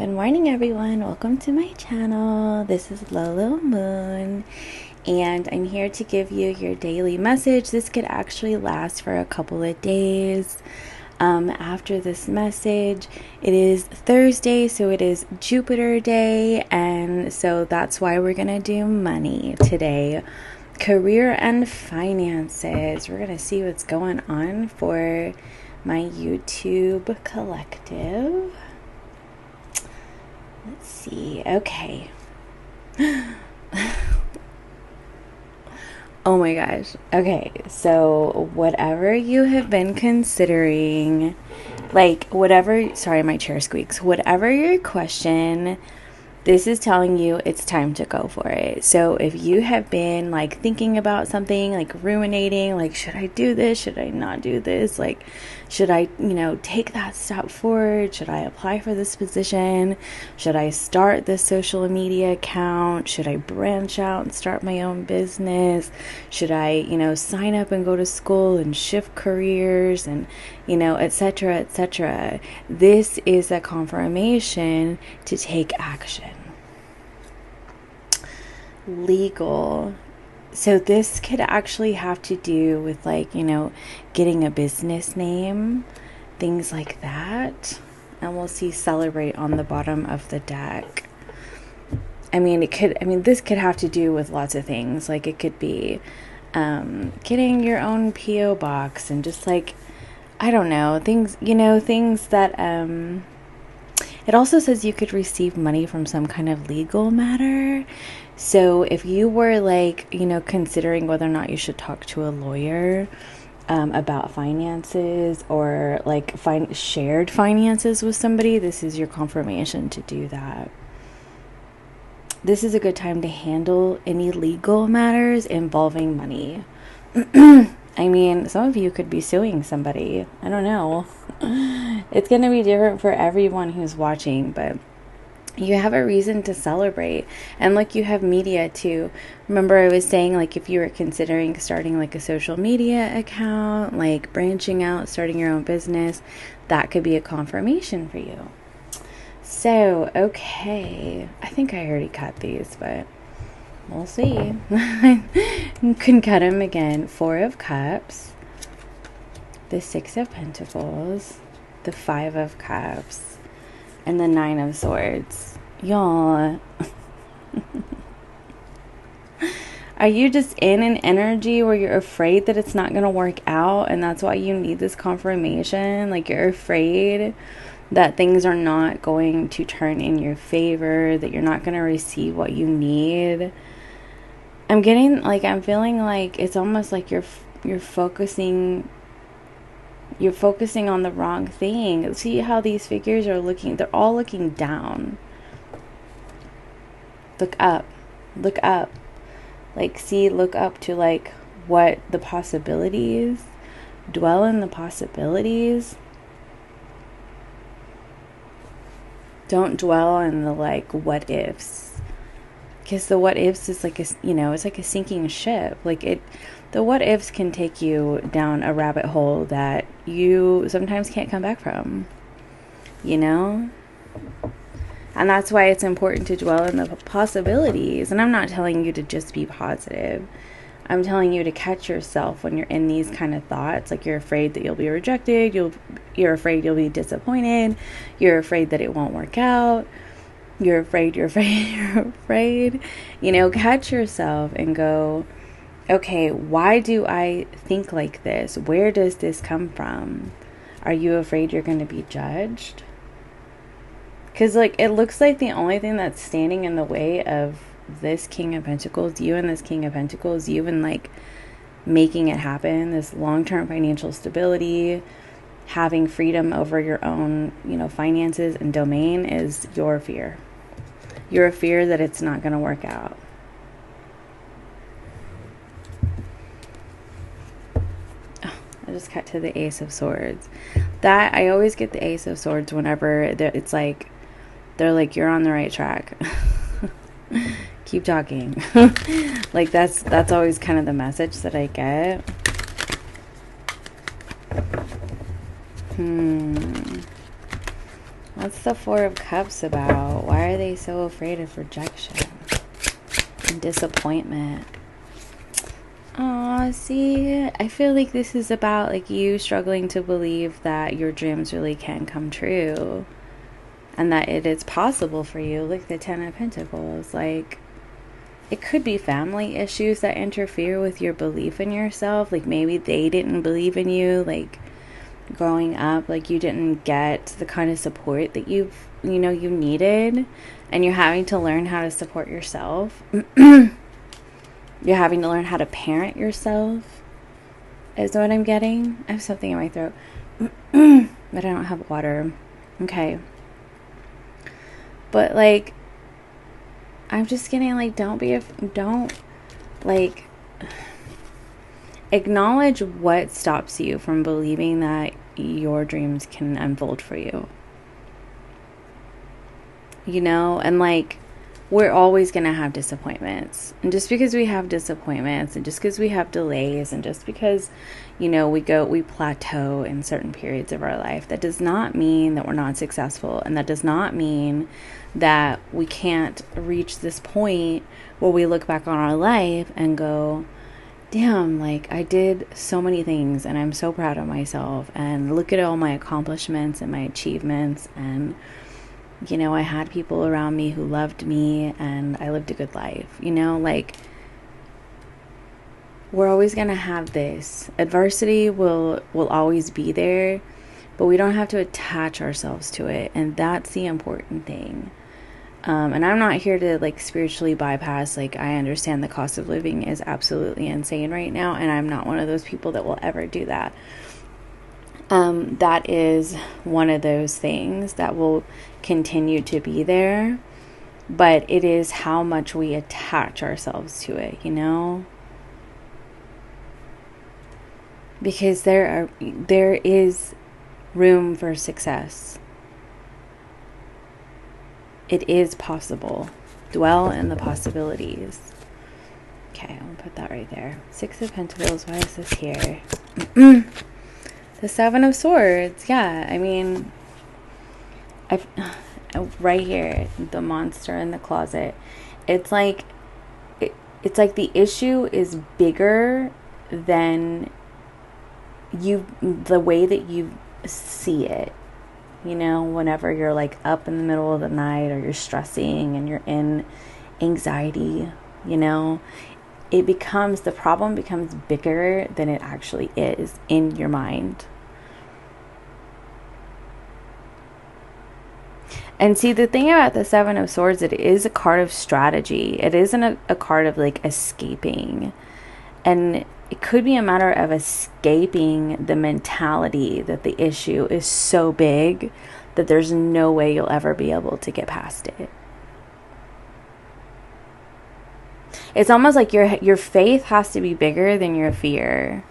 Good morning, everyone. Welcome to my channel. This is Lolo Moon, and I'm here to give you your daily message. This could actually last for a couple of days. After this message, it is Thursday, so it is Jupiter Day, and so that's why we're gonna do money today. Career and finances. We're gonna see what's going on for my YouTube collective. Let's see. Okay. Oh my gosh. Okay. So whatever you have been considering, sorry, my chair squeaks. Whatever your question, this is telling you it's time to go for it. So if you have been thinking about something, ruminating, should I do this? Should I not do this? Should I, take that step forward? Should I apply for this position? Should I start this social media account? Should I branch out and start my own business? Should I, sign up and go to school and shift careers and, etc., etc. This is a confirmation to take action. Legal. So this could actually have to do with getting a business name, things like that. And we'll see celebrate on the bottom of the deck. This could have to do with lots of things. It could be getting your own P.O. box and just I don't know, things that it also says you could receive money from some kind of legal matter. So if you were considering whether or not you should talk to a lawyer about finances or shared finances with somebody, this is your confirmation to do that. This is a good time to handle any legal matters involving money. Some of you could be suing somebody. I don't know. It's going to be different for everyone who's watching, but you have a reason to celebrate. And you have media too. Remember I was saying if you were considering starting a social media account, branching out, starting your own business, that could be a confirmation for you. So, okay. I think I already cut these, but we'll see. You can cut them again. 4 of Cups, the 6 of Pentacles, the 5 of Cups, and the 9 of Swords. Y'all. Are you just in an energy where you're afraid that it's not going to work out, and that's why you need this confirmation? You're afraid that things are not going to turn in your favor, that you're not going to receive what you need. I'm feeling it's almost you're focusing on the wrong thing. See how these figures are looking? They're all looking down. Look up. Look up. Look up to what the possibilities. Dwell in the possibilities. Don't dwell in the what ifs. Because the what ifs is it's like a sinking ship. The what ifs can take you down a rabbit hole that you sometimes can't come back from. And that's why it's important to dwell in the possibilities. And I'm not telling you to just be positive. I'm telling you to catch yourself when you're in these kind of thoughts. You're afraid that you'll be rejected. You're afraid you'll be disappointed. You're afraid that it won't work out. You're afraid. Catch yourself and go, okay, why do I think like this? Where does this come from? Are you afraid you're going to be judged? Because it looks like the only thing that's standing in the way of this King of Pentacles, you and this King of Pentacles, you and making it happen, this long-term financial stability, having freedom over your own, finances and domain, is your fear. Your fear that it's not going to work out. Oh, I just cut to the Ace of Swords. That, I always get the Ace of Swords whenever it's they're you're on the right track. Keep talking. That's always kind of the message that I get. What's the Four of Cups about? Why are they so afraid of rejection and disappointment? Aw, see, I feel like this is about like you struggling to believe that your dreams really can come true and that it is possible for you. Like the Ten of Pentacles, like it could be family issues that interfere with your belief in yourself. Like maybe they didn't believe in you, like growing up, like you didn't get the kind of support that you needed, and you're having to learn how to support yourself. You're having to learn how to parent yourself, is what I'm getting. I have something in my throat, but I don't have water. Okay. But like, I'm just getting like, don't like, acknowledge what stops you from believing that your dreams can unfold for you. You know, and like, we're always going to have disappointments. And just because we have disappointments and just because we have delays and just because, you know, we plateau in certain periods of our life, that does not mean that we're not successful. And that does not mean that we can't reach this point where we look back on our life and go, damn, like I did so many things and I'm so proud of myself. And look at all my accomplishments and my achievements. And you know, I had people around me who loved me and I lived a good life. You know, like we're always going to have this. Adversity will always be there, but we don't have to attach ourselves to it. And that's the important thing. And I'm not here to like spiritually bypass. Like I understand the cost of living is absolutely insane right now. And I'm not one of those people that will ever do that. That is one of those things that will continue to be there, but it is how much we attach ourselves to it, you know, because there is room for success. It is possible. Dwell in the possibilities. Okay, I'll put that right there. Six of Pentacles. Why is this here? The Seven of Swords. Yeah, I mean, right here, the monster in the closet. It's like the issue is bigger than the way that you see it. You know, whenever you're like up in the middle of the night or you're stressing and you're in anxiety, you know, the problem becomes bigger than it actually is in your mind. And see, the thing about the Seven of Swords, it is a card of strategy. It isn't a card of like escaping. And it could be a matter of escaping the mentality that the issue is so big that there's no way you'll ever be able to get past it. It's almost like your faith has to be bigger than your fear.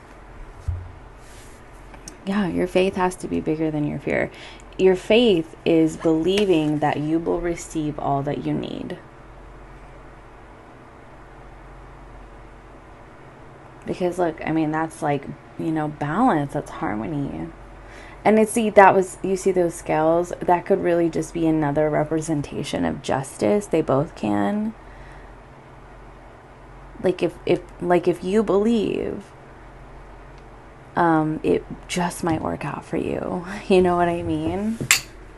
Yeah, your faith has to be bigger than your fear. Your faith is believing that you will receive all that you need. Because look, I mean, that's like, you know, balance, that's harmony. And you see those scales, that could really just be another representation of justice. They both can. Like if you believe, it just might work out for you. You know what I mean?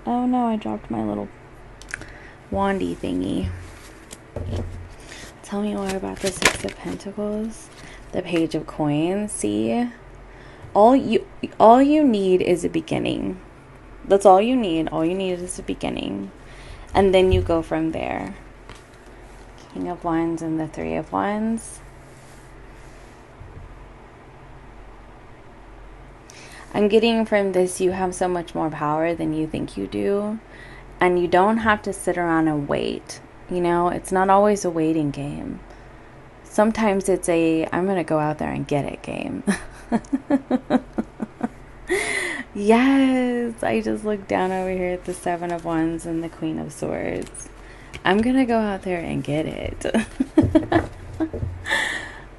Oh no, I dropped my little wandy thingy. Tell me more about the Six of Pentacles. The Page of Coins. See? All you need is a beginning. That's all you need. All you need is a beginning. And then you go from there. King of Wands and the Three of Wands. I'm getting from this, you have so much more power than you think you do. And you don't have to sit around and wait. You know, it's not always a waiting game. Sometimes it's I'm going to go out there and get it game. Yes, I just looked down over here at the Seven of Wands and the Queen of Swords. I'm going to go out there and get it.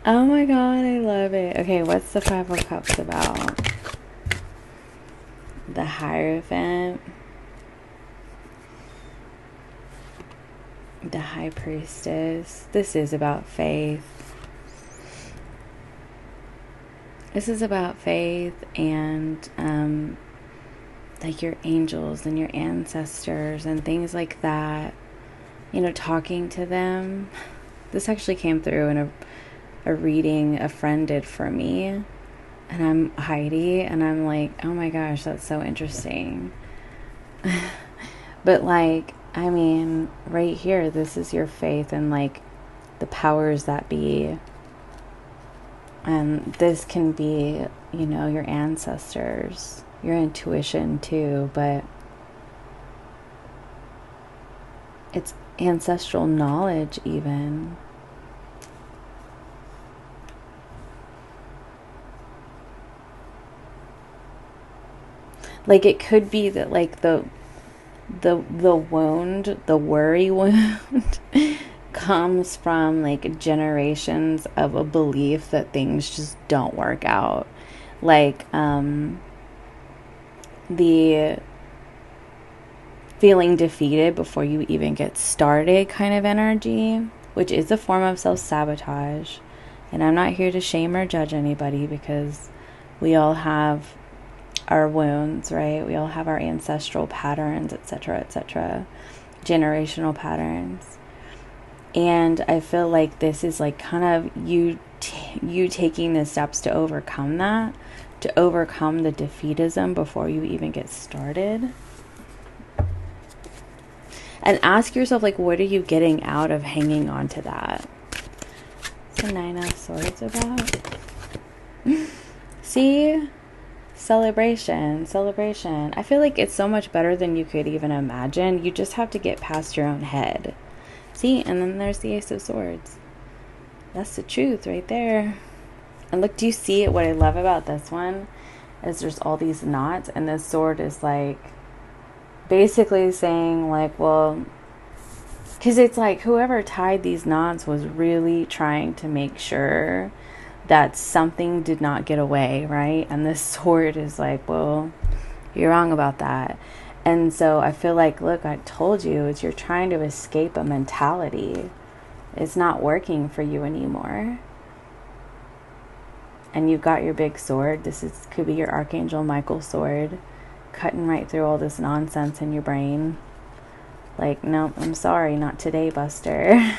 Oh my god, I love it. Okay, what's the Five of Cups about? The Hierophant. The High Priestess. This is about faith. This is about faith and like your angels and your ancestors and things like that. You know, talking to them. This actually came through in a reading a friend did for me. And I'm Heidi, and I'm like, oh my gosh, that's so interesting. But like, I mean, right here, this is your faith and like the powers that be. And this can be, you know, your ancestors, your intuition too, but it's ancestral knowledge even. Like it could be that like the wound, the worry wound comes from like generations of a belief that things just don't work out. Like the feeling defeated before you even get started kind of energy, which is a form of self-sabotage. And I'm not here to shame or judge anybody because we all have our wounds, right? We all have our ancestral patterns, etc., generational patterns. And I feel like this is like kind of you taking the steps to overcome that, to overcome the defeatism before you even get started. And ask yourself, like, what are you getting out of hanging on to that? What's the Nine of Swords about? See? Celebration. I feel like it's so much better than you could even imagine. You just have to get past your own head. See? And then there's the Ace of Swords. That's the truth right there. And look, do you see it? What I love about this one is there's all these knots, and this sword is like basically saying like, well, because it's like whoever tied these knots was really trying to make sure that something did not get away, right? And this sword is like, well, you're wrong about that. And so I feel like, look, I told you, it's you're trying to escape a mentality. It's not working for you anymore. And you've got your big sword. Could be your Archangel Michael sword, cutting right through all this nonsense in your brain. Like, no, I'm sorry, not today, Buster.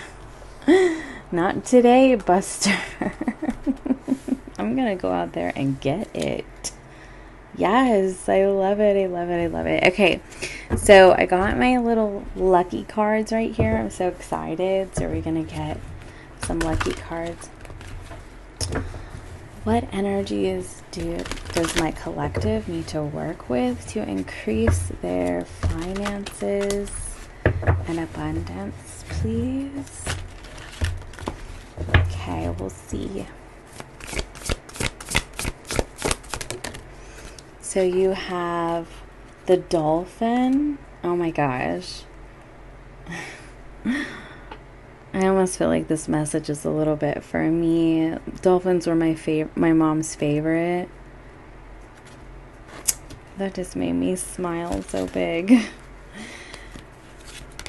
Not today, Buster. I'm gonna go out there and get it. Yes, I love it. Okay, so I got my little lucky cards right here. I'm so excited. So we're gonna get some lucky cards. What energies does my collective need to work with to increase their finances and abundance, please? Okay, we'll see. So you have the dolphin. Oh my gosh. I almost feel like this message is a little bit for me. Dolphins were my mom's favorite. That just made me smile so big.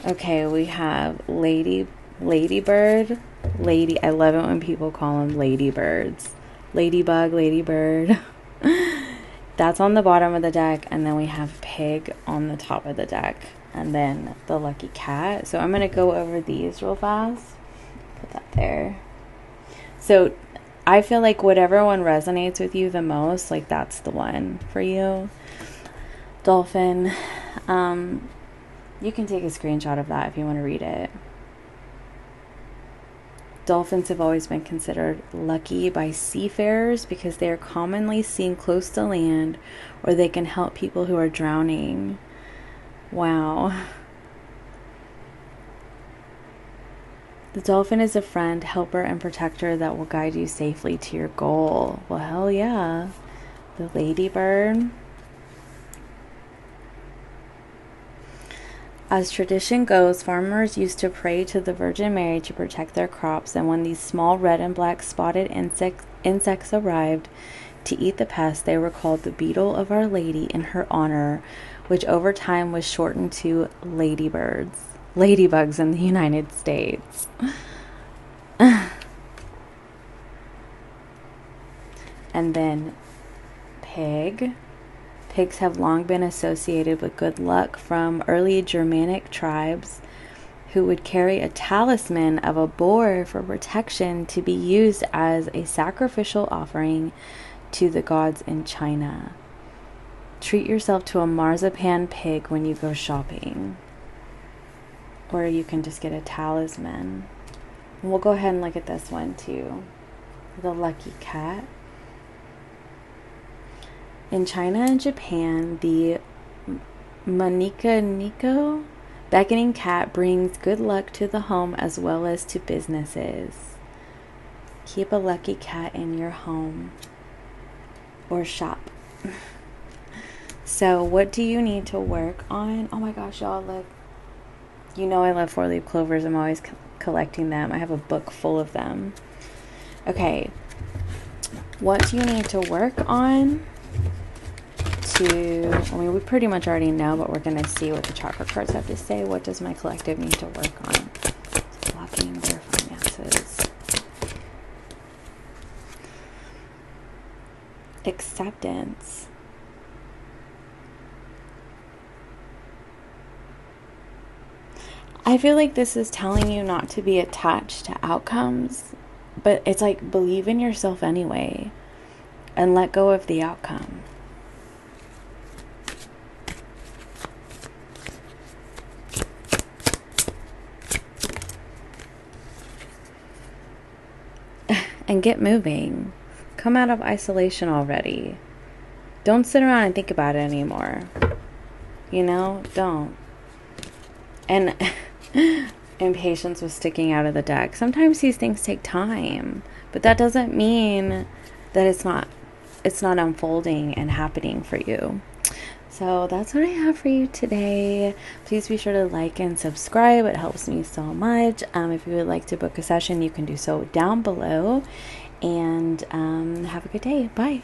Okay, we have ladybird. I love it when people call them ladybirds. Ladybug, ladybird. That's on the bottom of the deck, and then we have pig on the top of the deck, and then the lucky cat. So I'm going to go over these real fast. Put that there. So I feel like whatever one resonates with you the most, like that's the one for you. Dolphin. You can take a screenshot of that if you want to read it. Dolphins have always been considered lucky by seafarers because they are commonly seen close to land, or they can help people who are drowning. Wow. The dolphin is a friend, helper, and protector that will guide you safely to your goal. Well, hell yeah. The ladybird. As tradition goes, farmers used to pray to the Virgin Mary to protect their crops, and when these small red and black spotted insects arrived to eat the pest, they were called the beetle of Our Lady in her honor, which over time was shortened to ladybirds. ladybugs in the United States. And then pig. Pigs have long been associated with good luck from early Germanic tribes who would carry a talisman of a boar for protection to be used as a sacrificial offering to the gods in China. Treat yourself to a marzipan pig when you go shopping. Or you can just get a talisman. And we'll go ahead and look at this one too. The lucky cat. In China and Japan, the Manika beckoning cat brings good luck to the home as well as to businesses. Keep a lucky cat in your home or shop. So what do you need to work on? Oh my gosh, y'all, look. You know I love 4-leaf clovers. I'm always collecting them. I have a book full of them. Okay. What do you need to work on? We pretty much already know, but we're going to see what the chakra cards have to say. What does my collective need to work on? Blocking their finances. Acceptance. I feel like this is telling you not to be attached to outcomes, but it's like believe in yourself anyway and let go of the outcome. And get moving. Come out of isolation already. Don't sit around and think about it anymore. You know, don't. And impatience with sticking out of the deck. Sometimes these things take time, but that doesn't mean that it's not unfolding and happening for you. So that's what I have for you today. Please be sure to like and subscribe. It helps me so much. If you would like to book a session, you can do so down below. And have a good day. Bye.